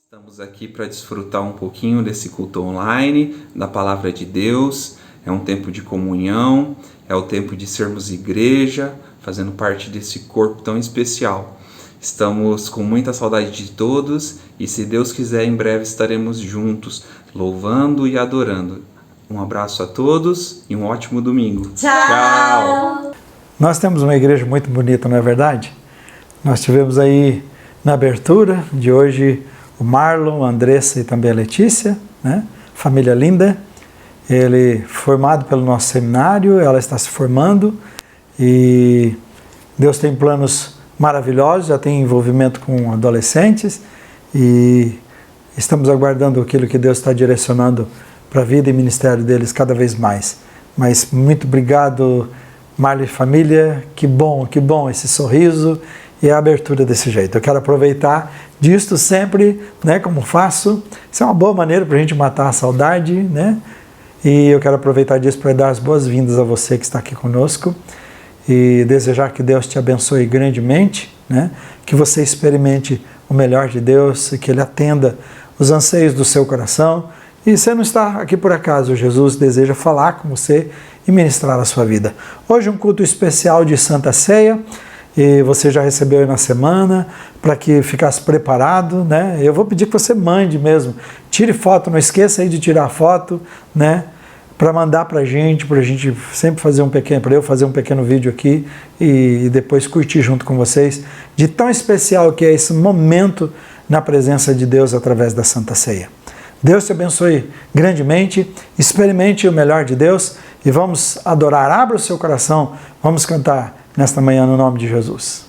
Estamos aqui para desfrutar um pouquinho desse culto online, da Palavra de Deus. É um tempo de comunhão, é o tempo de sermos igreja, fazendo parte desse corpo tão especial. Estamos com muita saudade de todos e, se Deus quiser, em breve estaremos juntos, louvando e adorando. Um abraço a todos e um ótimo domingo. Tchau! Nós temos uma igreja muito bonita, não é verdade? Nós tivemos aí na abertura de hoje o Marlon, a Andressa e também a Letícia, né? Família linda. Ele formado pelo nosso seminário, ela está se formando e Deus tem planos maravilhosos, já tem envolvimento com adolescentes e estamos aguardando aquilo que Deus está direcionando para a vida e ministério deles cada vez mais. Mas muito obrigado, Marlon e família, que bom esse sorriso e a abertura desse jeito. Eu quero aproveitar disto sempre, né, como faço. Isso é uma boa maneira para a gente matar a saudade, né? E eu quero aproveitar disso para dar as boas-vindas a você que está aqui conosco e desejar que Deus te abençoe grandemente, né? Que você experimente o melhor de Deus e que Ele atenda os anseios do seu coração. E você não está aqui por acaso, Jesus deseja falar com você e ministrar a sua vida. Hoje um culto especial de Santa Ceia, e você já recebeu aí na semana, para que ficasse preparado, né? Eu vou pedir que você mande mesmo, tire foto, não esqueça aí de tirar foto, né? Para mandar para a gente sempre fazer para eu fazer um pequeno vídeo aqui e depois curtir junto com vocês, de tão especial que é esse momento na presença de Deus através da Santa Ceia. Deus te abençoe grandemente, experimente o melhor de Deus e vamos adorar. Abra o seu coração, vamos cantar nesta manhã no nome de Jesus.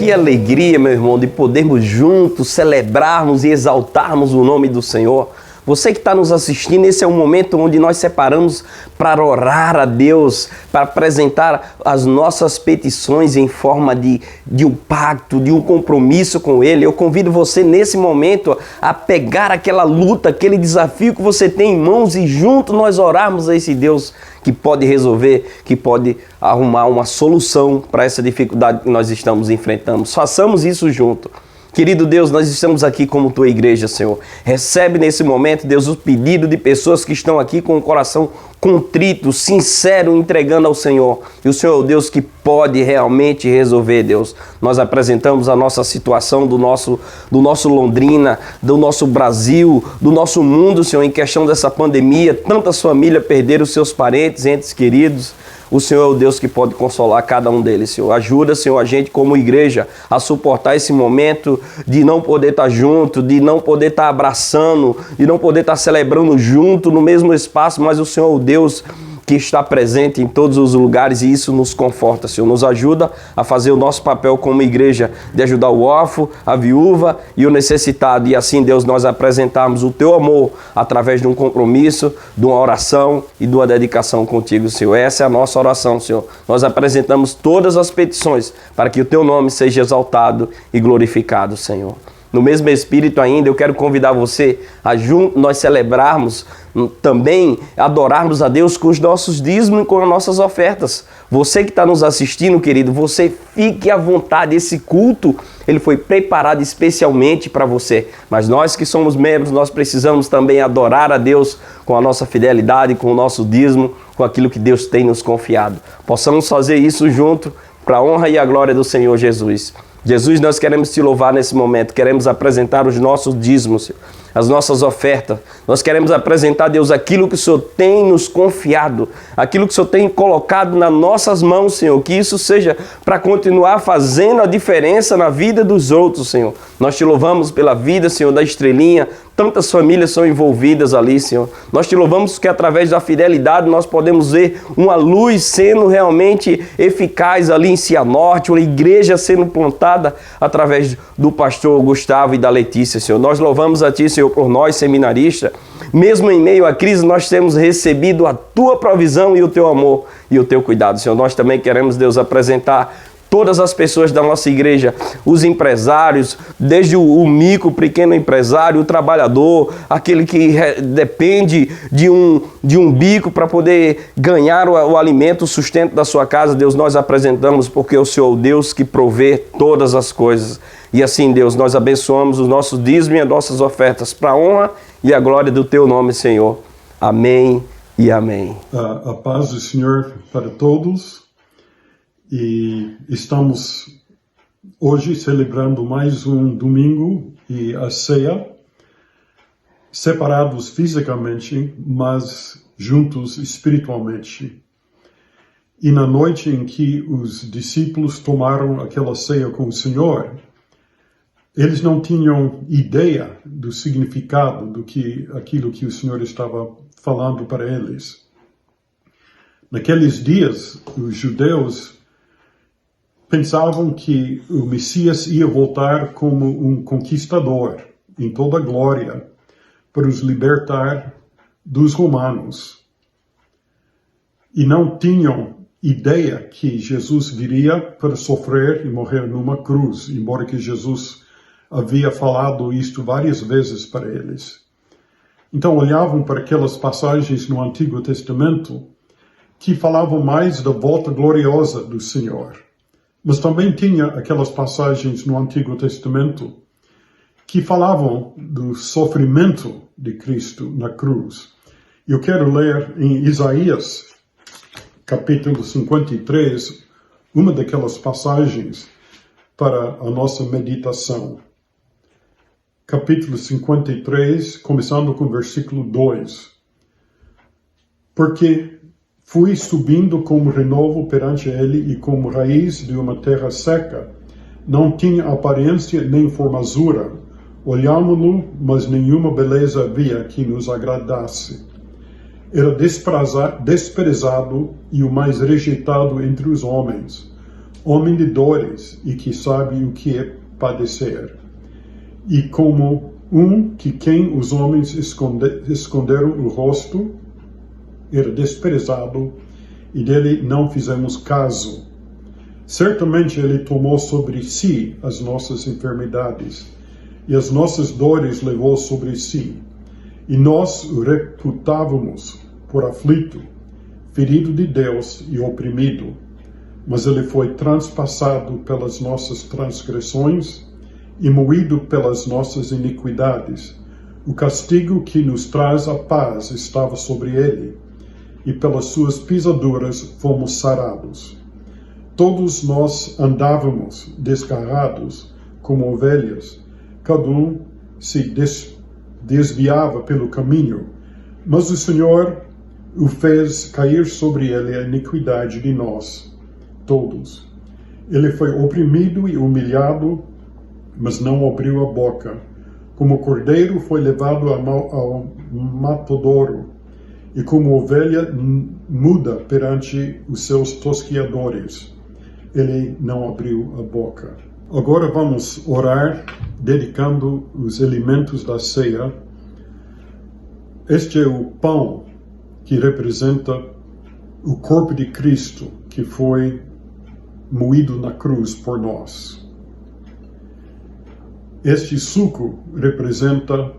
Que alegria, meu irmão, de podermos juntos celebrarmos e exaltarmos o nome do Senhor. Você que está nos assistindo, esse é um momento onde nós separamos para orar a Deus, para apresentar as nossas petições em forma de um pacto, de um compromisso com Ele. Eu convido você nesse momento a pegar aquela luta, aquele desafio que você tem em mãos e juntos nós orarmos a esse Deus que pode resolver, que pode arrumar uma solução para essa dificuldade que nós estamos enfrentando. Façamos isso junto. Querido Deus, nós estamos aqui como Tua igreja, Senhor. Recebe nesse momento, Deus, o pedido de pessoas que estão aqui com o coração contrito, sincero, entregando ao Senhor. E o Senhor é o Deus que pode realmente resolver, Deus. Nós apresentamos a nossa situação do nosso Londrina, do nosso Brasil, do nosso mundo, Senhor, em questão dessa pandemia. Tantas famílias perderam seus parentes, entes queridos. O Senhor é o Deus que pode consolar cada um deles, Senhor. Ajuda, Senhor, a gente como igreja a suportar esse momento de não poder estar junto, de não poder estar abraçando, de não poder estar celebrando junto no mesmo espaço, mas o Senhor é o Deus que está presente em todos os lugares e isso nos conforta, Senhor. Nos ajuda a fazer o nosso papel como igreja de ajudar o órfão, a viúva e o necessitado. E assim, Deus, nós apresentarmos o Teu amor através de um compromisso, de uma oração e de uma dedicação contigo, Senhor. Essa é a nossa oração, Senhor. Nós apresentamos todas as petições para que o Teu nome seja exaltado e glorificado, Senhor. No mesmo espírito ainda, eu quero convidar você a junto nós celebrarmos, também adorarmos a Deus com os nossos dízimos e com as nossas ofertas. Você que está nos assistindo, querido, você fique à vontade. Esse culto, ele foi preparado especialmente para você. Mas nós que somos membros, nós precisamos também adorar a Deus com a nossa fidelidade, com o nosso dízimo, com aquilo que Deus tem nos confiado. Possamos fazer isso junto para a honra e a glória do Senhor Jesus. Jesus, nós queremos Te louvar nesse momento, queremos apresentar os nossos dízimos, as nossas ofertas. Nós queremos apresentar, Deus, aquilo que o Senhor tem nos confiado, aquilo que o Senhor tem colocado nas nossas mãos, Senhor, que isso seja para continuar fazendo a diferença na vida dos outros, Senhor. Nós Te louvamos pela vida, Senhor, da Estrelinha. Tantas famílias são envolvidas ali, Senhor. Nós Te louvamos que através da fidelidade nós podemos ver uma luz sendo realmente eficaz ali em Cianorte, uma igreja sendo plantada através do pastor Gustavo e da Letícia, Senhor. Nós louvamos a Ti, Senhor, por nós, seminaristas. Mesmo em meio à crise, nós temos recebido a Tua provisão e o Teu amor e o Teu cuidado, Senhor. Nós também queremos, Deus, apresentar todas as pessoas da nossa igreja, os empresários, desde o micro, pequeno empresário, o trabalhador, aquele que depende de um bico para poder ganhar o alimento, o sustento da sua casa. Deus, nós apresentamos porque o Senhor é o Deus que provê todas as coisas. E assim, Deus, nós abençoamos os nossos dízimos e as nossas ofertas para a honra e a glória do Teu nome, Senhor. Amém e amém. A paz do Senhor para todos. E estamos hoje celebrando mais um domingo e a ceia, separados fisicamente, mas juntos espiritualmente. E na noite em que os discípulos tomaram aquela ceia com o Senhor, eles não tinham ideia do significado aquilo que o Senhor estava falando para eles. Naqueles dias, os judeus pensavam que o Messias ia voltar como um conquistador em toda a glória para os libertar dos romanos. E não tinham ideia que Jesus viria para sofrer e morrer numa cruz, embora que Jesus havia falado isto várias vezes para eles. Então olhavam para aquelas passagens no Antigo Testamento que falavam mais da volta gloriosa do Senhor. Mas também tinha aquelas passagens no Antigo Testamento que falavam do sofrimento de Cristo na cruz. Eu quero ler em Isaías, capítulo 53, uma daquelas passagens para a nossa meditação. Capítulo 53, começando com o versículo 2. Porque fui subindo como renovo perante ele e como raiz de uma terra seca. Não tinha aparência nem formosura. Olhámo-lo, mas nenhuma beleza havia que nos agradasse. Era desprezado e o mais rejeitado entre os homens. homem de dores e que sabe o que é padecer. E como que quem os homens esconderam o rosto, era desprezado, e dele não fizemos caso. Certamente ele tomou sobre si as nossas enfermidades, e as nossas dores levou sobre si. E nós o reputávamos por aflito, ferido de Deus e oprimido. Mas ele foi transpassado pelas nossas transgressões e moído pelas nossas iniquidades. O castigo que nos traz a paz estava sobre ele, e pelas suas pisaduras fomos sarados. Todos nós andávamos desgarrados como ovelhas, cada um se desviava pelo caminho, mas o Senhor o fez cair sobre ele a iniquidade de nós, todos. Ele foi oprimido e humilhado, mas não abriu a boca. Como cordeiro foi levado ao matadouro, e como ovelha muda perante os seus tosquiadores, ele não abriu a boca. Agora vamos orar, dedicando os elementos da ceia. Este é o pão que representa o corpo de Cristo, que foi moído na cruz por nós. Este suco representa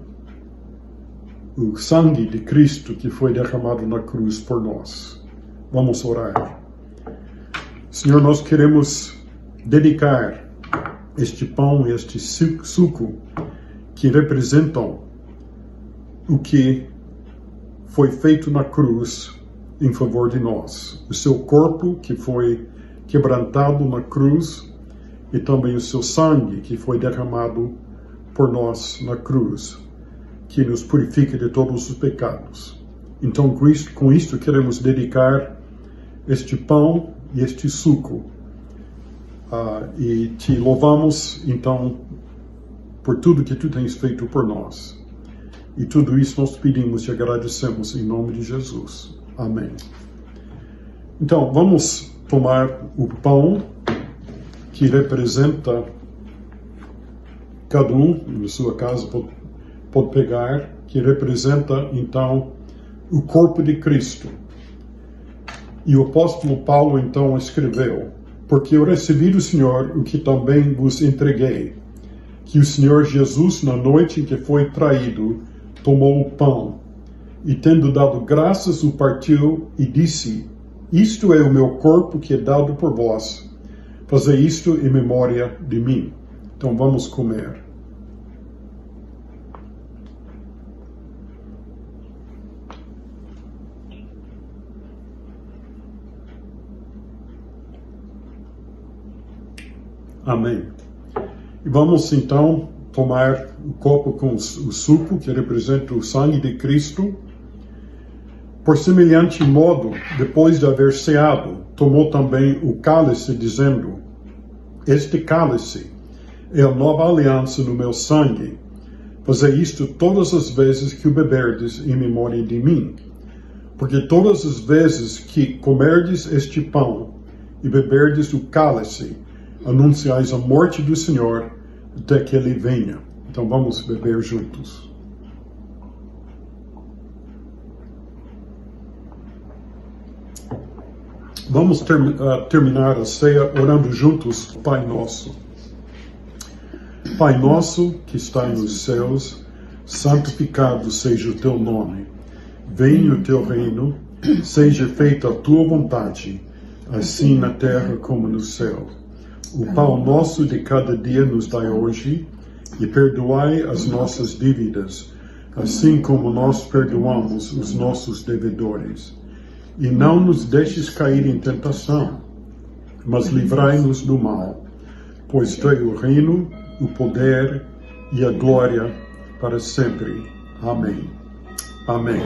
o sangue de Cristo que foi derramado na cruz por nós. Vamos orar. Senhor, nós queremos dedicar este pão e este suco que representam o que foi feito na cruz em favor de nós. O seu corpo que foi quebrantado na cruz e também o seu sangue que foi derramado por nós na cruz, que nos purifica de todos os pecados. Então, com isto queremos dedicar este pão e este suco. E te louvamos, então, por tudo que tu tens feito por nós. E tudo isso nós pedimos e agradecemos em nome de Jesus. Amém. Então, vamos tomar o pão que representa cada um, na sua casa, pode pegar, que representa, então, o corpo de Cristo. E o apóstolo Paulo, então, escreveu: porque eu recebi do Senhor o que também vos entreguei, que o Senhor Jesus, na noite em que foi traído, tomou o pão, e tendo dado graças, o partiu e disse: isto é o meu corpo que é dado por vós, fazei isto em memória de mim. Então vamos comer. Amém. E vamos então tomar o copo com o suco, que representa o sangue de Cristo. Por semelhante modo, depois de haver ceado, tomou também o cálice, dizendo: este cálice é a nova aliança no meu sangue. Fazei isto todas as vezes que o beberdes em memória de mim. Porque todas as vezes que comerdes este pão e beberdes o cálice, anunciais a morte do Senhor até que ele venha. Então vamos beber juntos. Vamos terminar a ceia orando juntos, Pai Nosso. Pai nosso que está nos céus, santificado seja o teu nome. Venha o teu reino, seja feita a tua vontade, assim na terra como no céu. O pão nosso de cada dia nos dai hoje, e perdoai as nossas dívidas, assim como nós perdoamos os nossos devedores. E não nos deixes cair em tentação, mas livrai-nos do mal, pois teu é o reino, o poder e a glória para sempre. Amém. Amém.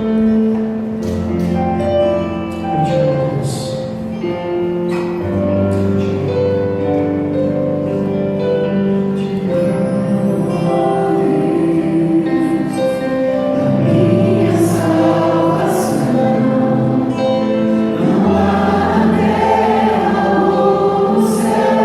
Céu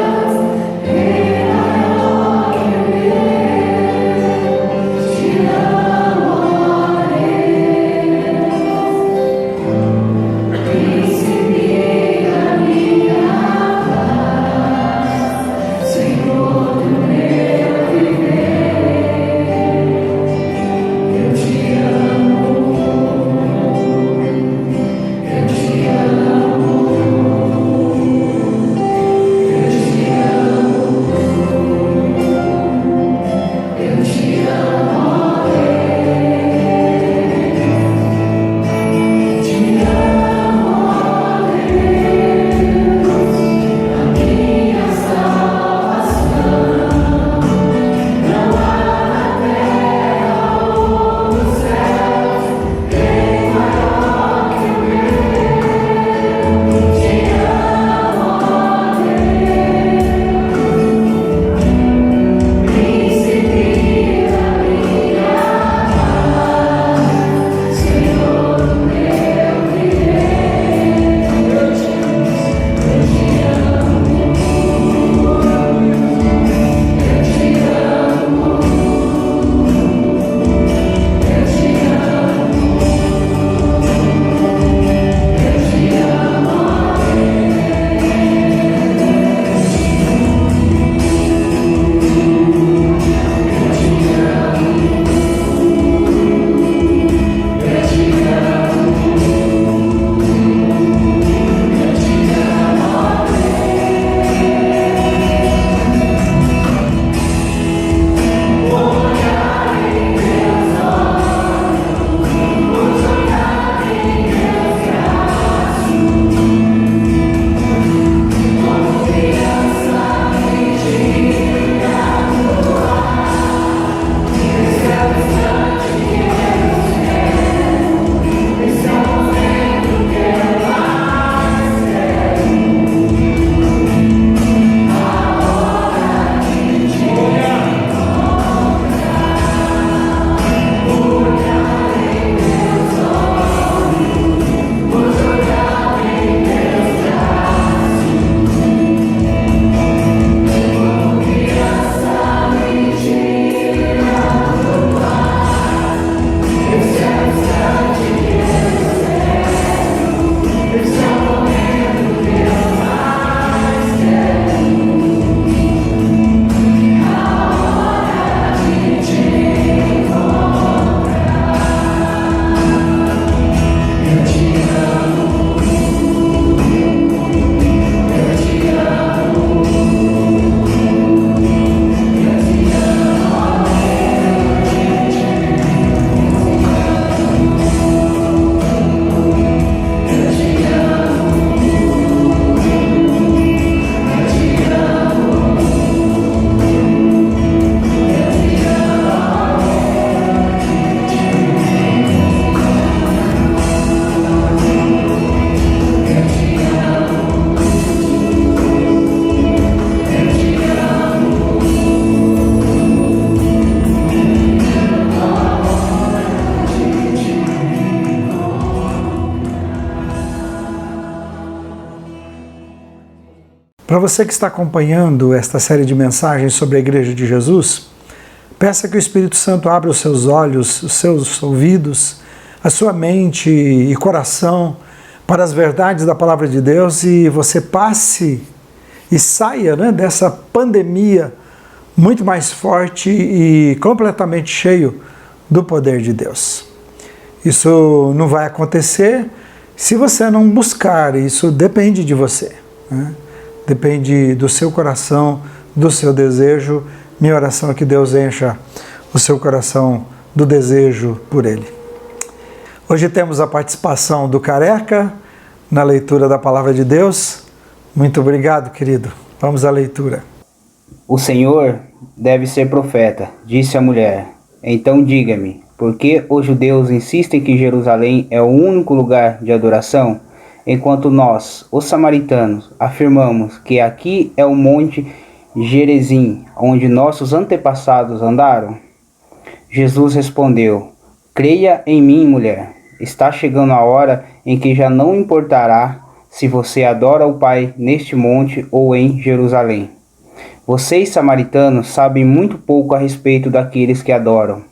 Para você que está acompanhando esta série de mensagens sobre a Igreja de Jesus, peça que o Espírito Santo abra os seus olhos, os seus ouvidos, a sua mente e coração para as verdades da Palavra de Deus e você passe e saia, né, dessa pandemia muito mais forte e completamente cheio do poder de Deus. Isso não vai acontecer se você não buscar, isso depende de você, né? Depende do seu coração, do seu desejo. Minha oração é que Deus encha o seu coração do desejo por Ele. Hoje temos a participação do Careca na leitura da Palavra de Deus. Muito obrigado, querido. Vamos à leitura. O Senhor deve ser profeta, disse a mulher. Então diga-me, por que os judeus insistem que Jerusalém é o único lugar de adoração, enquanto nós, os samaritanos, afirmamos que aqui é o monte Gerizim, onde nossos antepassados andaram? Jesus respondeu, creia em mim, mulher. Está chegando a hora em que já não importará se você adora o Pai neste monte ou em Jerusalém. Vocês, samaritanos, sabem muito pouco a respeito daqueles que adoram.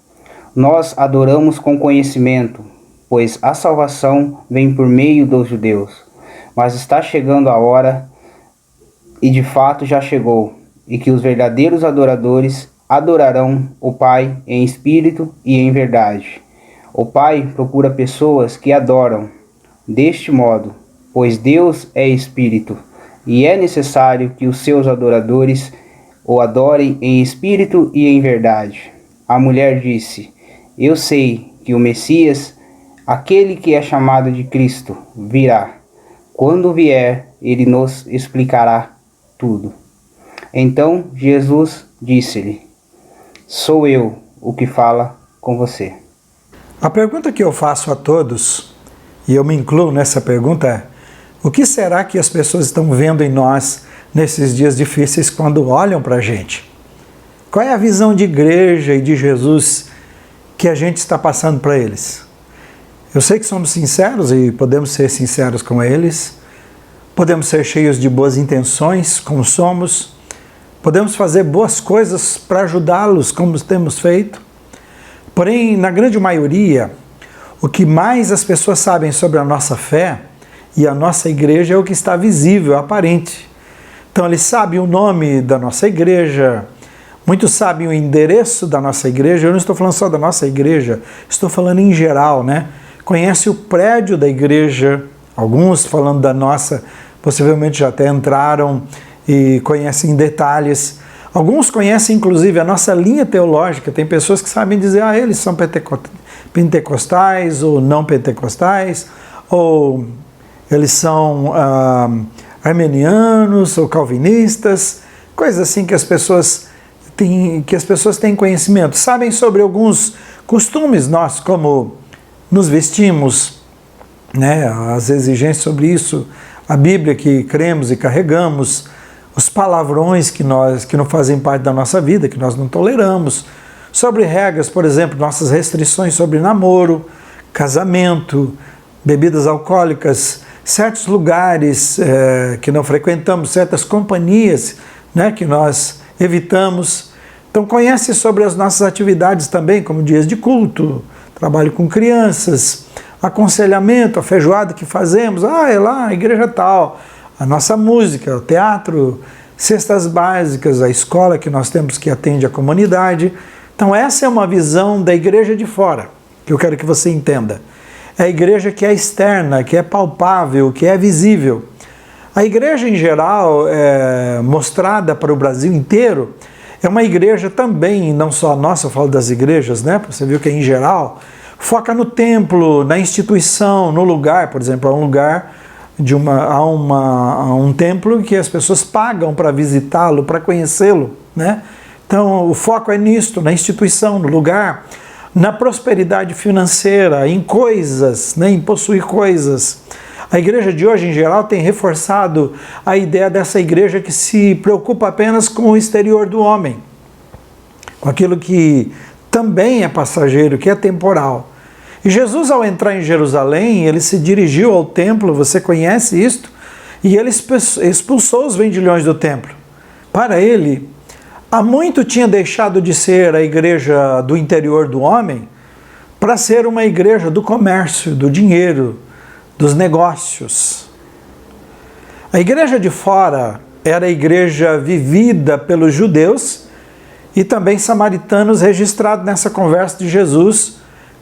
Nós adoramos com conhecimento, pois a salvação vem por meio dos judeus. Mas está chegando a hora, e de fato já chegou, e que os verdadeiros adoradores adorarão o Pai em espírito e em verdade. O Pai procura pessoas que adoram deste modo, pois Deus é espírito, e é necessário que os seus adoradores o adorem em espírito e em verdade. A mulher disse, eu sei que o Messias, aquele que é chamado de Cristo, virá. Quando vier, ele nos explicará tudo. Então Jesus disse-lhe, sou eu o que fala com você. A pergunta que eu faço a todos, e eu me incluo nessa pergunta, é: o que será que as pessoas estão vendo em nós nesses dias difíceis quando olham para a gente? Qual é a visão de igreja e de Jesus que a gente está passando para eles? Eu sei que somos sinceros e podemos ser sinceros com eles, podemos ser cheios de boas intenções, como somos, podemos fazer boas coisas para ajudá-los, como temos feito. Porém, na grande maioria, o que mais as pessoas sabem sobre a nossa fé e a nossa igreja é o que está visível, aparente. Então, eles sabem o nome da nossa igreja, muitos sabem o endereço da nossa igreja. Eu não estou falando só da nossa igreja, estou falando em geral, né? Conhece o prédio da igreja, alguns falando da nossa, possivelmente já até entraram e conhecem em detalhes. Alguns conhecem, inclusive, a nossa linha teológica. Tem pessoas que sabem dizer, eles são pentecostais ou não pentecostais, ou eles são armenianos ou calvinistas, coisas assim que as pessoas têm conhecimento. Sabem sobre alguns costumes nossos, como nos vestimos, né, as exigências sobre isso, a Bíblia que cremos e carregamos, os palavrões que não fazem parte da nossa vida, que nós não toleramos, sobre regras, por exemplo, nossas restrições sobre namoro, casamento, bebidas alcoólicas, certos lugares que não frequentamos, certas companhias, né, que nós evitamos. Então conhece sobre as nossas atividades também, como dias de culto, trabalho com crianças, aconselhamento, a feijoada que fazemos, é lá, a igreja tal, a nossa música, o teatro, cestas básicas, a escola que nós temos que atende a comunidade. Então essa é uma visão da igreja de fora, que eu quero que você entenda. É a igreja que é externa, que é palpável, que é visível. A igreja em geral, mostrada para o Brasil inteiro, é uma igreja também, não só a nossa, eu falo das igrejas, né? Você viu que em geral, foca no templo, na instituição, no lugar, por exemplo, há um lugar há um templo que as pessoas pagam para visitá-lo, para conhecê-lo, né? Então o foco é nisto, na instituição, no lugar, na prosperidade financeira, em coisas, né? Em possuir coisas. A igreja de hoje, em geral, tem reforçado a ideia dessa igreja que se preocupa apenas com o exterior do homem, com aquilo que também é passageiro, que é temporal. E Jesus, ao entrar em Jerusalém, ele se dirigiu ao templo, você conhece isto, e ele expulsou os vendilhões do templo. Para ele, há muito tinha deixado de ser a igreja do interior do homem para ser uma igreja do comércio, do dinheiro, dos negócios. A igreja de fora era a igreja vivida pelos judeus e também samaritanos, registrados nessa conversa de Jesus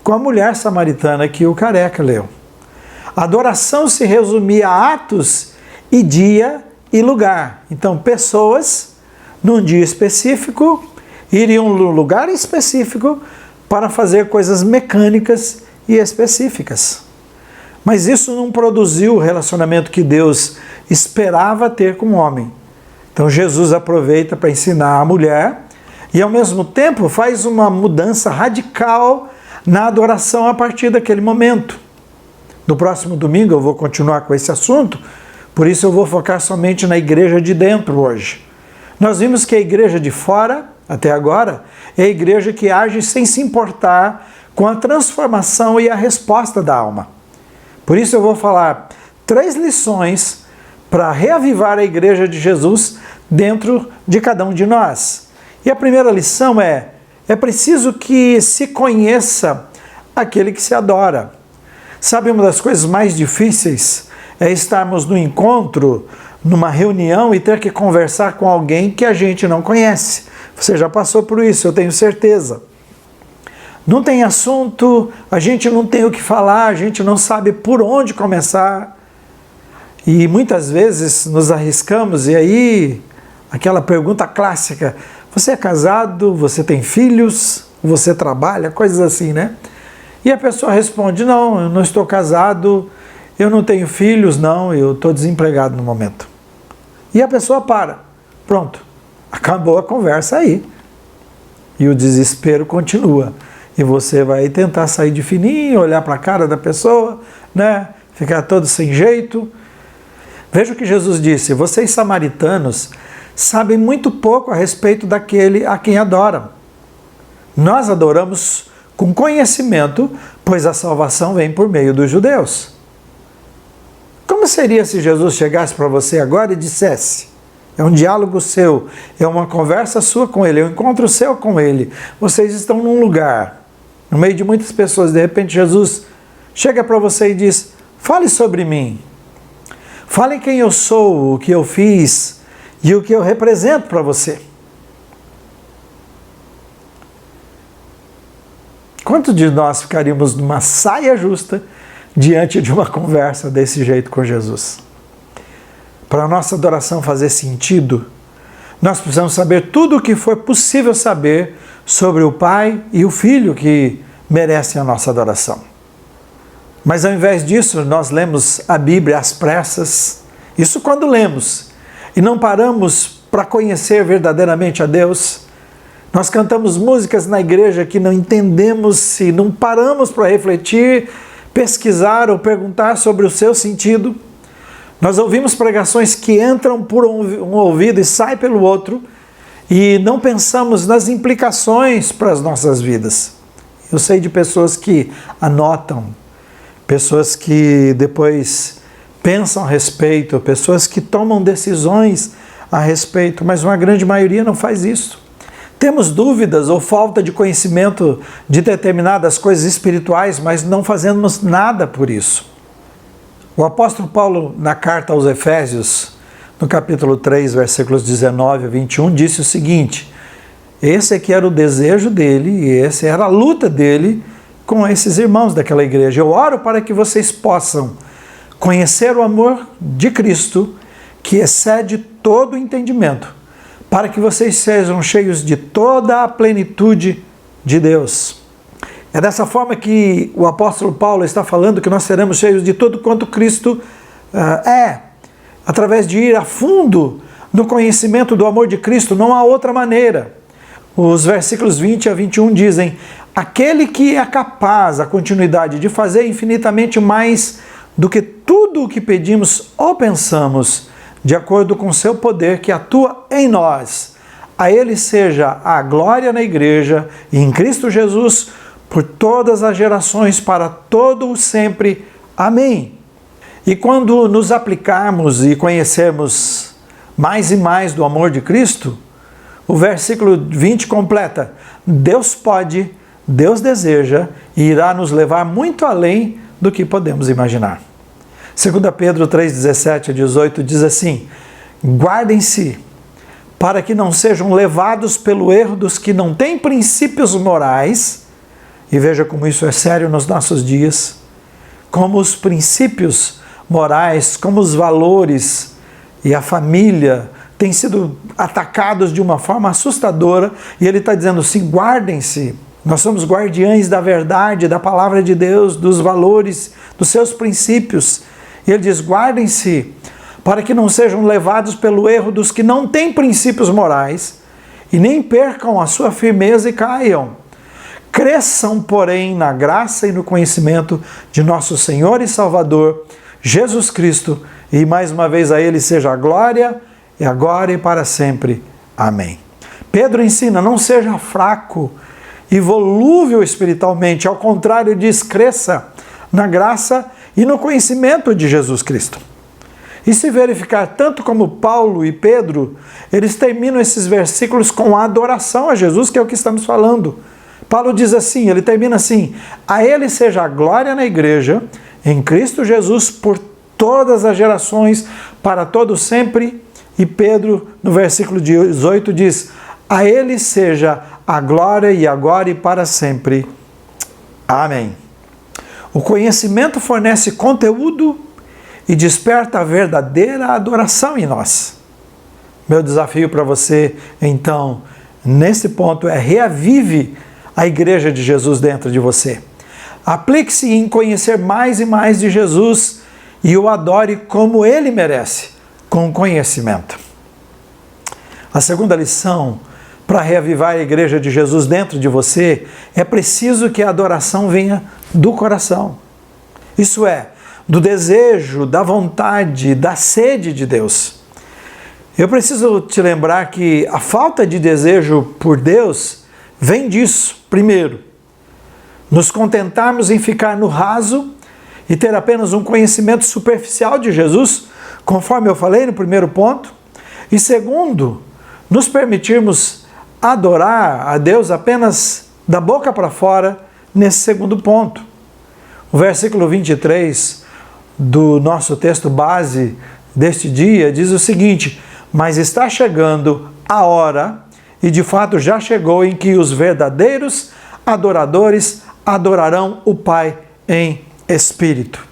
com a mulher samaritana que o careca leu. A adoração se resumia a atos e dia e lugar. Então, pessoas, num dia específico, iriam num lugar específico para fazer coisas mecânicas e específicas. Mas isso não produziu o relacionamento que Deus esperava ter com o homem. Então Jesus aproveita para ensinar a mulher e ao mesmo tempo faz uma mudança radical na adoração a partir daquele momento. No próximo domingo eu vou continuar com esse assunto, por isso eu vou focar somente na igreja de dentro hoje. Nós vimos que a igreja de fora, até agora, é a igreja que age sem se importar com a transformação e a resposta da alma. Por isso eu vou falar 3 lições para reavivar a igreja de Jesus dentro de cada um de nós. E a primeira lição é preciso que se conheça aquele que se adora. Sabe, uma das coisas mais difíceis é estarmos no encontro, numa reunião e ter que conversar com alguém que a gente não conhece. Você já passou por isso, eu tenho certeza. Não tem assunto, a gente não tem o que falar, a gente não sabe por onde começar. E muitas vezes nos arriscamos, e aí aquela pergunta clássica: você é casado, você tem filhos, você trabalha, coisas assim, né? E a pessoa responde: não, eu não estou casado, eu não tenho filhos, não, eu estou desempregado no momento. E a pessoa para. Pronto, acabou a conversa aí. E o desespero continua. E você vai tentar sair de fininho, olhar para a cara da pessoa, né? Ficar todo sem jeito. Veja o que Jesus disse: vocês samaritanos sabem muito pouco a respeito daquele a quem adoram. Nós adoramos com conhecimento, pois a salvação vem por meio dos judeus. Como seria se Jesus chegasse para você agora e dissesse: é um diálogo seu, é uma conversa sua com ele, é um encontro seu com ele, vocês estão num lugar, no meio de muitas pessoas, de repente Jesus chega para você e diz: fale sobre mim, fale quem eu sou, o que eu fiz e o que eu represento para você. Quantos de nós ficaríamos numa saia justa diante de uma conversa desse jeito com Jesus? Para a nossa adoração fazer sentido, nós precisamos saber tudo o que for possível saber sobre o Pai e o Filho que merecem a nossa adoração. Mas ao invés disso, nós lemos a Bíblia às pressas, isso quando lemos, e não paramos para conhecer verdadeiramente a Deus. Nós cantamos músicas na igreja que não entendemos, se não paramos para refletir, pesquisar ou perguntar sobre o seu sentido. Nós ouvimos pregações que entram por um ouvido e saem pelo outro e não pensamos nas implicações para as nossas vidas. Eu sei de pessoas que anotam, pessoas que depois pensam a respeito, pessoas que tomam decisões a respeito, mas uma grande maioria não faz isso. Temos dúvidas ou falta de conhecimento de determinadas coisas espirituais, mas não fazemos nada por isso. O apóstolo Paulo, na carta aos Efésios, no capítulo 3, versículos 19 a 21, disse o seguinte: esse aqui era o desejo dele e essa era a luta dele com esses irmãos daquela igreja. Eu oro para que vocês possam conhecer o amor de Cristo, que excede todo o entendimento, para que vocês sejam cheios de toda a plenitude de Deus. É dessa forma que o apóstolo Paulo está falando que nós seremos cheios de tudo quanto Cristo através de ir a fundo no conhecimento do amor de Cristo. Não há outra maneira. Os versículos 20 a 21 dizem: aquele que é capaz, a continuidade, de fazer infinitamente mais do que tudo o que pedimos ou pensamos, de acordo com o seu poder que atua em nós. A ele seja a glória na igreja e em Cristo Jesus, por todas as gerações, para todo o sempre. Amém. E quando nos aplicarmos e conhecermos mais e mais do amor de Cristo, o versículo 20 completa: Deus pode, Deus deseja e irá nos levar muito além do que podemos imaginar. 2 Pedro 3, 17-18 diz assim: guardem-se para que não sejam levados pelo erro dos que não têm princípios morais, e veja como isso é sério nos nossos dias, como os princípios morais, como os valores e a família têm sido atacados de uma forma assustadora, e ele está dizendo assim: guardem-se, nós somos guardiães da verdade, da palavra de Deus, dos valores, dos seus princípios, e ele diz: guardem-se para que não sejam levados pelo erro dos que não têm princípios morais e nem percam a sua firmeza e caiam. Cresçam, porém, na graça e no conhecimento de nosso Senhor e Salvador, Jesus Cristo, e mais uma vez a Ele seja a glória, e agora e para sempre. Amém. Pedro ensina: não seja fraco e volúvel espiritualmente, ao contrário, diz: cresça na graça e no conhecimento de Jesus Cristo. E se verificar, tanto como Paulo e Pedro, eles terminam esses versículos com a adoração a Jesus, que é o que estamos falando. Paulo diz assim, ele termina assim: a Ele seja a glória na igreja, em Cristo Jesus, por todas as gerações, para todo sempre. E Pedro, no versículo 18, diz: a Ele seja a glória e agora e para sempre. Amém. O conhecimento fornece conteúdo e desperta a verdadeira adoração em nós. Meu desafio para você, então, nesse ponto é: reavive a igreja de Jesus dentro de você. Aplique-se em conhecer mais e mais de Jesus e o adore como Ele merece, com conhecimento. A segunda lição para reavivar a igreja de Jesus dentro de você: é preciso que a adoração venha do coração. Isso é, do desejo, da vontade, da sede de Deus. Eu preciso te lembrar que a falta de desejo por Deus vem disso. Primeiro, nos contentarmos em ficar no raso e ter apenas um conhecimento superficial de Jesus, conforme eu falei no primeiro ponto. E segundo, nos permitirmos adorar a Deus apenas da boca para fora, nesse segundo ponto. O versículo 23 do nosso texto base deste dia diz o seguinte: mas está chegando a hora, e de fato já chegou, em que os verdadeiros adoradores adorarão o Pai em espírito.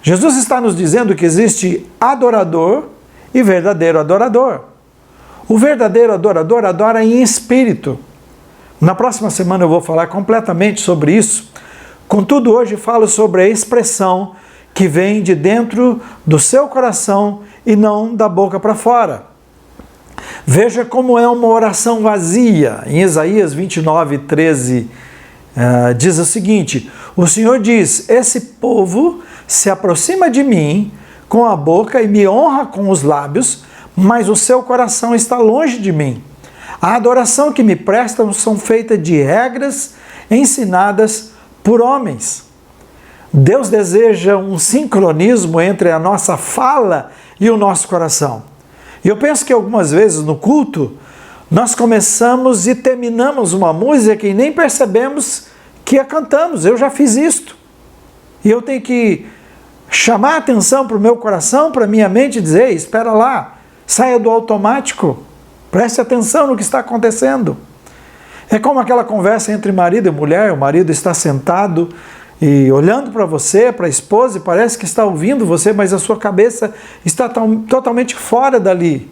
Jesus está nos dizendo que existe adorador e verdadeiro adorador. O verdadeiro adorador adora em espírito. Na próxima semana eu vou falar completamente sobre isso. Contudo, hoje falo sobre a expressão que vem de dentro do seu coração e não da boca para fora. Veja como é uma oração vazia. Em Isaías 29, 13, diz o seguinte: o Senhor diz: esse povo se aproxima de mim com a boca e me honra com os lábios, mas o seu coração está longe de mim. A adoração que me prestam são feitas de regras ensinadas por homens. Deus deseja um sincronismo entre a nossa fala e o nosso coração. E eu penso que algumas vezes no culto, nós começamos e terminamos uma música e nem percebemos que a cantamos. Eu já fiz isto. E eu tenho que chamar a atenção para o meu coração, para a minha mente, e dizer: espera lá, saia do automático, preste atenção no que está acontecendo. É como aquela conversa entre marido e mulher: o marido está sentado e olhando para você, para a esposa, e parece que está ouvindo você, mas a sua cabeça está totalmente fora dali.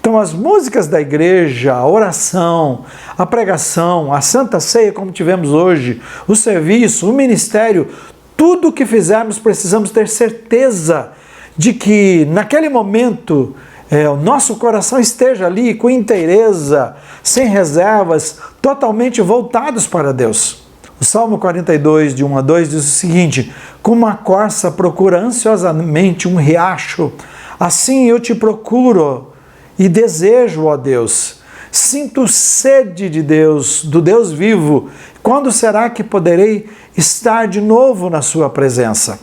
Então as músicas da igreja, a oração, a pregação, a Santa Ceia como tivemos hoje, o serviço, o ministério, tudo o que fizermos precisamos ter certeza de que naquele momento o nosso coração esteja ali com inteireza, sem reservas, totalmente voltados para Deus. O Salmo 42, de 1 a 2, diz o seguinte: como a corça procura ansiosamente um riacho, assim eu te procuro e desejo, ó Deus. Sinto sede de Deus, do Deus vivo. Quando será que poderei estar de novo na sua presença?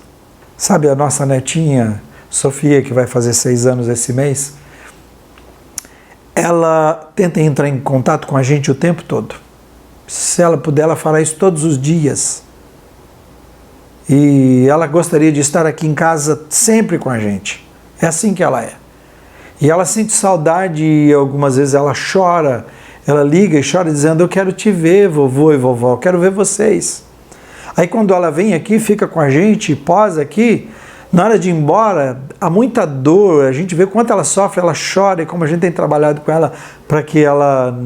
Sabe a nossa netinha, Sofia, que vai fazer 6 anos esse mês? Ela tenta entrar em contato com a gente o tempo todo. Se ela puder, ela fará isso todos os dias. E ela gostaria de estar aqui em casa sempre com a gente. É assim que ela é. E ela sente saudade e algumas vezes ela chora, ela liga e chora dizendo: eu quero te ver, vovô e vovó, eu quero ver vocês. Aí quando ela vem aqui, fica com a gente, posa aqui, na hora de ir embora, há muita dor, a gente vê quanto ela sofre, ela chora, e como a gente tem trabalhado com ela para que ela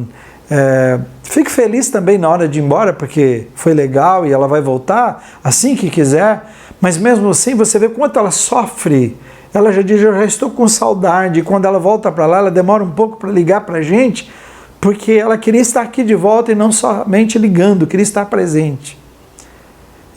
fique feliz também na hora de ir embora, porque foi legal e ela vai voltar assim que quiser, mas mesmo assim você vê quanto ela sofre. Ela já diz: eu já estou com saudade. E quando ela volta para lá, ela demora um pouco para ligar para a gente, porque ela queria estar aqui de volta e não somente ligando, queria estar presente.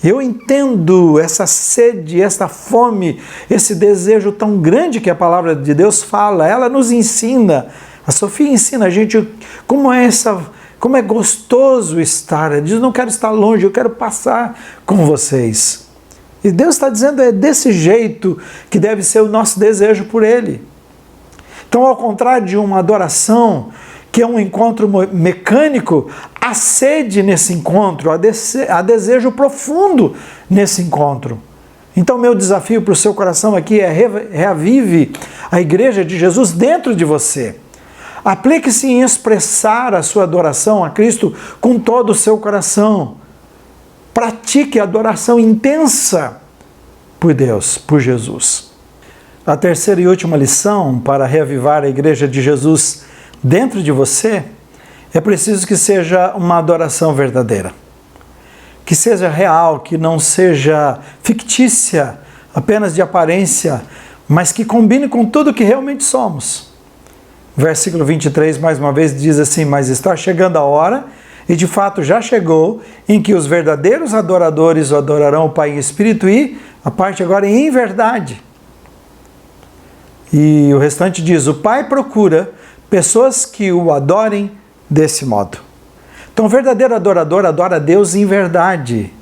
Eu entendo essa sede, essa fome, esse desejo tão grande que a palavra de Deus fala. Ela nos ensina, a Sofia ensina a gente como é gostoso estar. Ela diz: não quero estar longe, eu quero passar com vocês. E Deus está dizendo, é desse jeito que deve ser o nosso desejo por Ele. Então, ao contrário de uma adoração, que é um encontro mecânico, há sede nesse encontro, há desejo profundo nesse encontro. Então, meu desafio para o seu coração aqui é: reavive a igreja de Jesus dentro de você. Aplique-se em expressar a sua adoração a Cristo com todo o seu coração. Pratique a adoração intensa por Deus, por Jesus. A terceira e última lição para reavivar a igreja de Jesus dentro de você é preciso que seja uma adoração verdadeira. Que seja real, que não seja fictícia, apenas de aparência, mas que combine com tudo que realmente somos. Versículo 23, mais uma vez, diz assim: mas está chegando a hora, e de fato já chegou, em que os verdadeiros adoradores o adorarão o Pai em espírito e, a parte agora, em verdade. E o restante diz: o Pai procura pessoas que o adorem desse modo. Então o verdadeiro adorador adora a Deus em verdade.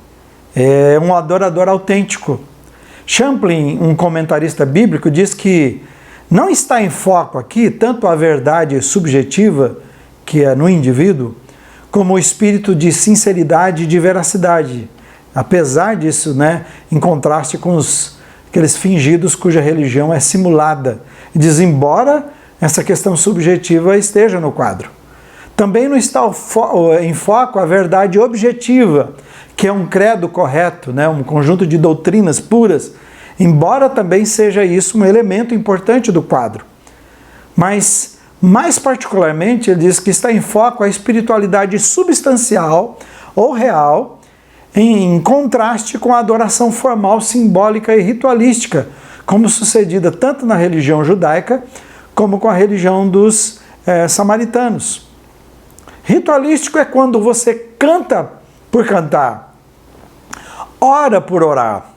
É um adorador autêntico. Champlin, um comentarista bíblico, diz que não está em foco aqui tanto a verdade subjetiva, que é no indivíduo, como o espírito de sinceridade e de veracidade. Apesar disso, em contraste com aqueles fingidos cuja religião é simulada. E diz: embora essa questão subjetiva esteja no quadro. Também não está em foco a verdade objetiva, que é um credo correto, um conjunto de doutrinas puras, embora também seja isso um elemento importante do quadro. Mas mais particularmente, ele diz que está em foco a espiritualidade substancial ou real, em contraste com a adoração formal, simbólica e ritualística, como sucedida tanto na religião judaica como com a religião dos samaritanos. Ritualístico é quando você canta por cantar, ora por orar,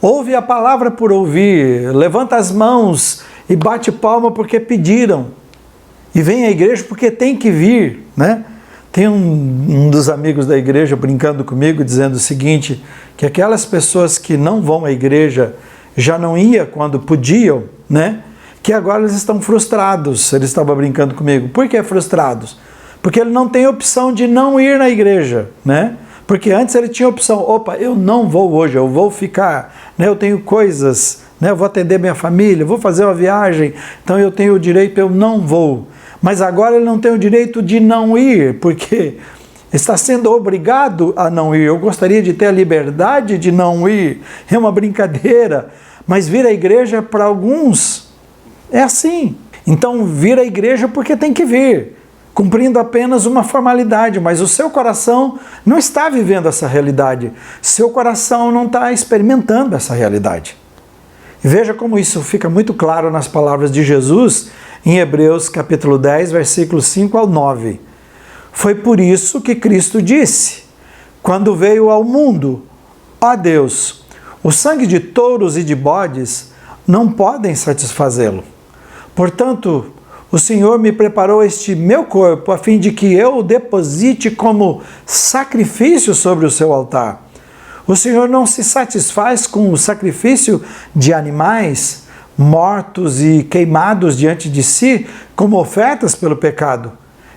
ouve a palavra por ouvir, levanta as mãos e bate palma porque pediram. E vem à igreja porque tem que vir, Tem um dos amigos da igreja brincando comigo, dizendo o seguinte, que aquelas pessoas que não vão à igreja já não iam quando podiam, que agora eles estão frustrados. Ele estava brincando comigo. Por que frustrados? Porque ele não tem opção de não ir na igreja, Porque antes ele tinha opção: opa, eu não vou hoje, eu vou ficar, eu tenho coisas, eu vou atender minha família, vou fazer uma viagem, então eu tenho o direito, eu não vou. Mas agora ele não tem o direito de não ir, porque está sendo obrigado a não ir. Eu gostaria de ter a liberdade de não ir. É uma brincadeira. Mas vir à igreja, para alguns, é assim. Então, vir à igreja porque tem que vir, cumprindo apenas uma formalidade. Mas o seu coração não está vivendo essa realidade. Seu coração não está experimentando essa realidade. E veja como isso fica muito claro nas palavras de Jesus, em Hebreus capítulo 10, versículos 5 ao 9. Foi por isso que Cristo disse, quando veio ao mundo: ó Deus, o sangue de touros e de bodes não podem satisfazê-lo. Portanto, o Senhor me preparou este meu corpo, a fim de que eu o deposite como sacrifício sobre o seu altar. O Senhor não se satisfaz com o sacrifício de animais mortos e queimados diante de si como ofertas pelo pecado.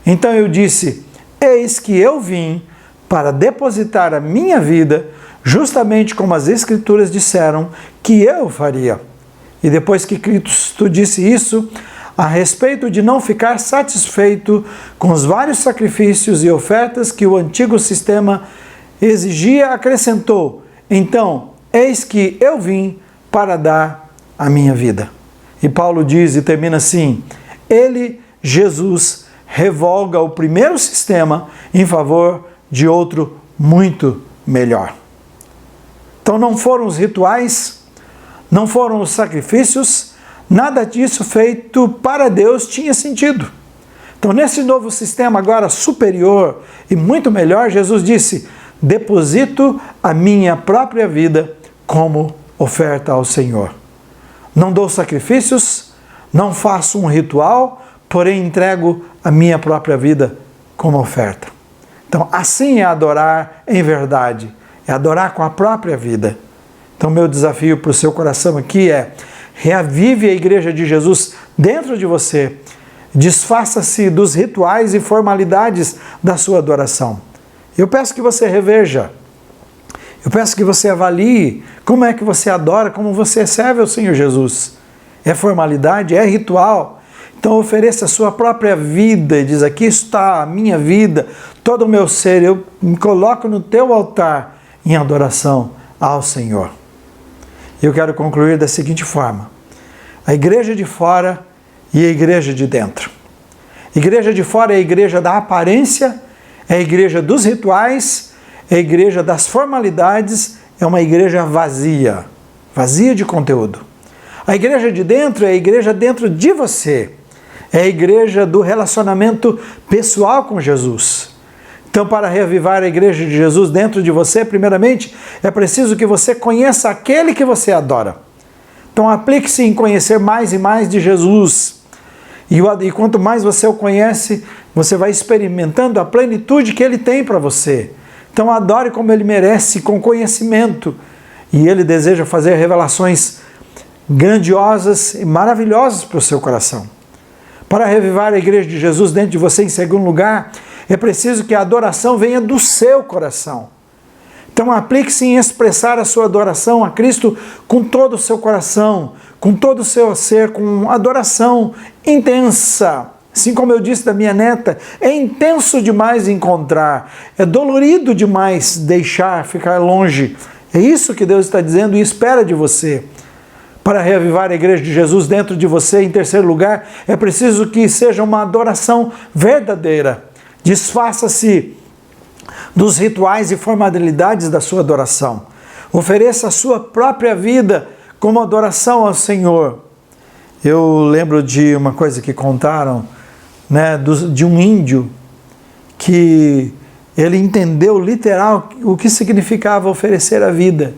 Então eu disse: eis que eu vim para depositar a minha vida, justamente como as Escrituras disseram que eu faria. E depois que Cristo disse isso, a respeito de não ficar satisfeito com os vários sacrifícios e ofertas que o antigo sistema exigia, acrescentou: então, eis que eu vim para dar a minha vida. E Paulo diz e termina assim: ele, Jesus, revoga o primeiro sistema em favor de outro muito melhor. Então não foram os rituais, não foram os sacrifícios, nada disso feito para Deus tinha sentido. Então nesse novo sistema agora superior e muito melhor, Jesus disse: deposito a minha própria vida como oferta ao Senhor. Não dou sacrifícios, não faço um ritual, porém entrego a minha própria vida como oferta. Então assim é adorar em verdade, é adorar com a própria vida. Então meu desafio para o seu coração aqui é: reavive a igreja de Jesus dentro de você, desfaça-se dos rituais e formalidades da sua adoração. Eu peço que você reveja, eu peço que você avalie como é que você adora, como você serve ao Senhor Jesus. É formalidade? É ritual? Então ofereça a sua própria vida e diz: aqui está a minha vida, todo o meu ser, eu me coloco no teu altar em adoração ao Senhor. Eu quero concluir da seguinte forma: a igreja de fora e a igreja de dentro. A igreja de fora é a igreja da aparência, é a igreja dos rituais, é a igreja das formalidades, é uma igreja vazia, vazia de conteúdo. A igreja de dentro é a igreja dentro de você, é a igreja do relacionamento pessoal com Jesus. Então, para reavivar a igreja de Jesus dentro de você, primeiramente, é preciso que você conheça aquele que você adora. Então, aplique-se em conhecer mais e mais de Jesus. E quanto mais você o conhece, você vai experimentando a plenitude que Ele tem para você. Então, adore como Ele merece, com conhecimento. E Ele deseja fazer revelações grandiosas e maravilhosas para o seu coração. Para reavivar a igreja de Jesus dentro de você, em segundo lugar, é preciso que a adoração venha do seu coração. Então aplique-se em expressar a sua adoração a Cristo com todo o seu coração, com todo o seu ser, com adoração intensa. Assim como eu disse da minha neta, é intenso demais encontrar, é dolorido demais deixar, ficar longe. É isso que Deus está dizendo e espera de você. Para reavivar a igreja de Jesus dentro de você, em terceiro lugar, é preciso que seja uma adoração verdadeira. Desfaça-se dos rituais e formalidades da sua adoração. Ofereça a sua própria vida como adoração ao Senhor. Eu lembro de uma coisa que contaram, de um índio que ele entendeu literal o que significava oferecer a vida.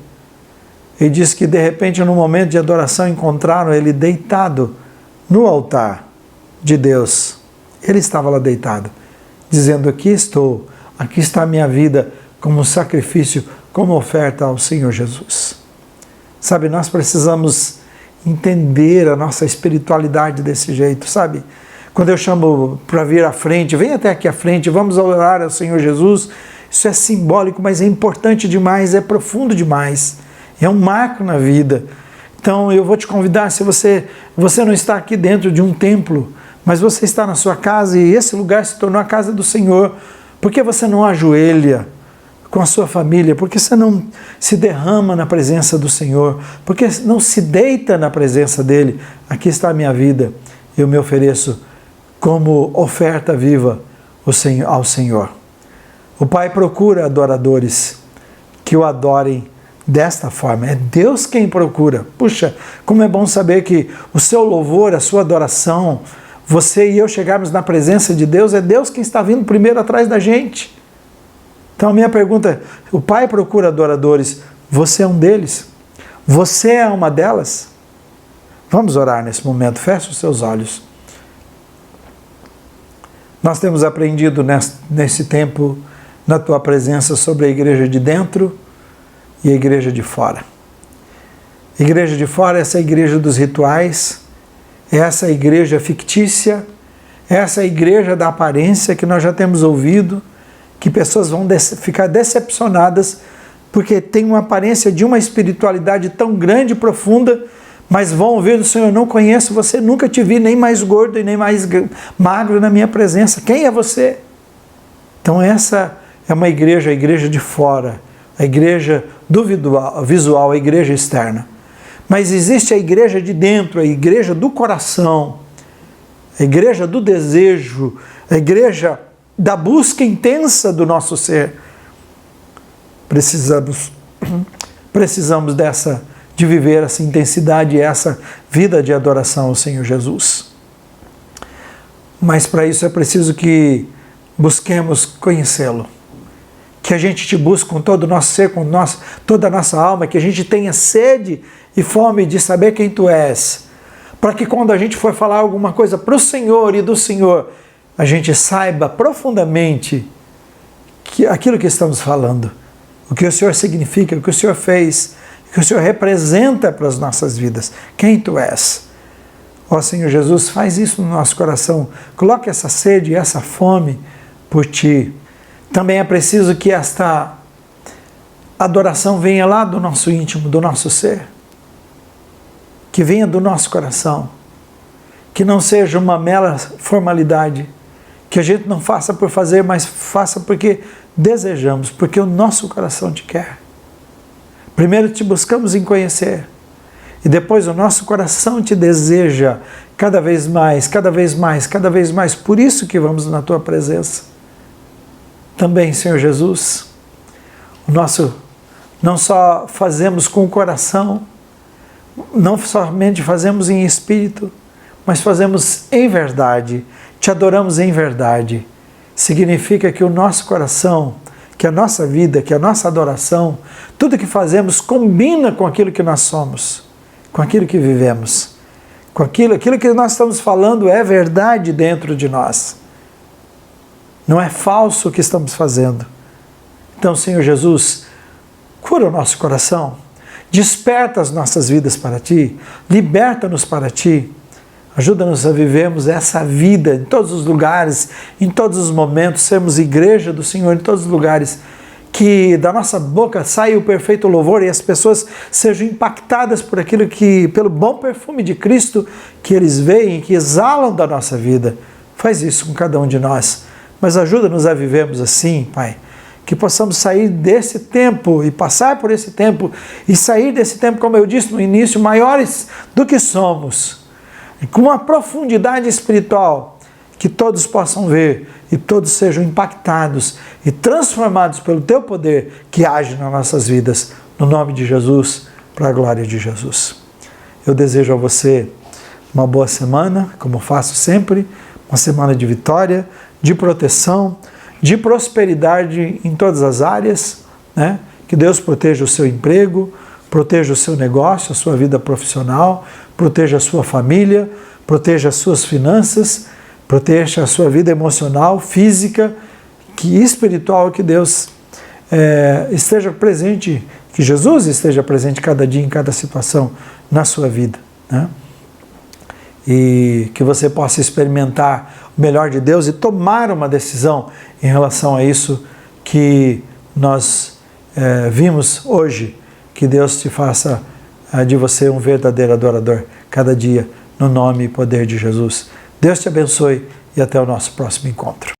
Ele diz que de repente, no momento de adoração, encontraram ele deitado no altar de Deus. Ele estava lá deitado, dizendo: aqui estou, aqui está a minha vida como sacrifício, como oferta ao Senhor Jesus. Sabe, nós precisamos entender a nossa espiritualidade desse jeito, sabe? Quando eu chamo para vir à frente, vem até aqui à frente, vamos orar ao Senhor Jesus, isso é simbólico, mas é importante demais, é profundo demais, é um marco na vida. Então eu vou te convidar, se você não está aqui dentro de um templo, mas você está na sua casa e esse lugar se tornou a casa do Senhor, por que você não ajoelha com a sua família? Por que você não se derrama na presença do Senhor? Por que não se deita na presença dEle? Aqui está a minha vida, eu me ofereço como oferta viva ao Senhor. O Pai procura adoradores que o adorem desta forma. É Deus quem procura. Puxa, como é bom saber que o seu louvor, a sua adoração, você e eu chegarmos na presença de Deus, é Deus quem está vindo primeiro atrás da gente. Então a minha pergunta é: o Pai procura adoradores, você é um deles? Você é uma delas? Vamos orar nesse momento, feche os seus olhos. Nós temos aprendido nesse tempo, na Tua presença, sobre a igreja de dentro e a igreja de fora. A igreja de fora é essa igreja dos rituais, é essa igreja fictícia, é essa igreja da aparência que nós já temos ouvido, que pessoas vão ficar decepcionadas porque tem uma aparência de uma espiritualidade tão grande e profunda, mas vão ouvir do Senhor: não conheço você, nunca te vi nem mais gordo e nem mais magro na minha presença. Quem é você? Então essa é uma igreja, a igreja de fora, a igreja do visual, a igreja externa. Mas existe a igreja de dentro, a igreja do coração, a igreja do desejo, a igreja da busca intensa do nosso ser. Precisamos de viver essa intensidade e essa vida de adoração ao Senhor Jesus. Mas para isso é preciso que busquemos conhecê-lo, que a gente te busque com todo o nosso ser, com toda a nossa alma, que a gente tenha sede e fome de saber quem tu és, para que quando a gente for falar alguma coisa para o Senhor e do Senhor, a gente saiba profundamente que aquilo que estamos falando, o que o Senhor significa, o que o Senhor fez, o que o Senhor representa para as nossas vidas, quem tu és. Ó Senhor Jesus, faz isso no nosso coração, coloque essa sede e essa fome por ti. Também é preciso que esta adoração venha lá do nosso íntimo, do nosso ser, que venha do nosso coração, que não seja uma mera formalidade, que a gente não faça por fazer, mas faça porque desejamos, porque o nosso coração te quer. Primeiro te buscamos em conhecer, e depois o nosso coração te deseja cada vez mais, cada vez mais, cada vez mais. Por isso que vamos na tua presença. Também, Senhor Jesus, não só fazemos com o coração, não somente fazemos em espírito, mas fazemos em verdade, te adoramos em verdade. Significa que o nosso coração, que a nossa vida, que a nossa adoração, tudo que fazemos combina com aquilo que nós somos, com aquilo que vivemos, com aquilo que nós estamos falando é verdade dentro de nós. Não é falso o que estamos fazendo. Então, Senhor Jesus, cura o nosso coração, desperta as nossas vidas para Ti, liberta-nos para Ti, ajuda-nos a vivermos essa vida em todos os lugares, em todos os momentos, sermos igreja do Senhor em todos os lugares, que da nossa boca saia o perfeito louvor e as pessoas sejam impactadas por aquilo pelo bom perfume de Cristo que eles veem, que exalam da nossa vida. Faz isso com cada um de nós, mas ajuda-nos a vivermos assim, Pai, que possamos sair desse tempo e passar por esse tempo e sair desse tempo, como eu disse no início, maiores do que somos, com uma profundidade espiritual, que todos possam ver e todos sejam impactados e transformados pelo Teu poder que age nas nossas vidas, no nome de Jesus, para a glória de Jesus. Eu desejo a você uma boa semana, como faço sempre, uma semana de vitória, de proteção, de prosperidade em todas as áreas, né? Que Deus proteja o seu emprego, proteja o seu negócio, a sua vida profissional, proteja a sua família, proteja as suas finanças, proteja a sua vida emocional, física, que espiritual, que Deus esteja presente, que Jesus esteja presente cada dia, em cada situação na sua vida, né? E que você possa experimentar o melhor de Deus e tomar uma decisão em relação a isso que nós vimos hoje. Que Deus te faça de você um verdadeiro adorador cada dia, no nome e poder de Jesus. Deus te abençoe e até o nosso próximo encontro.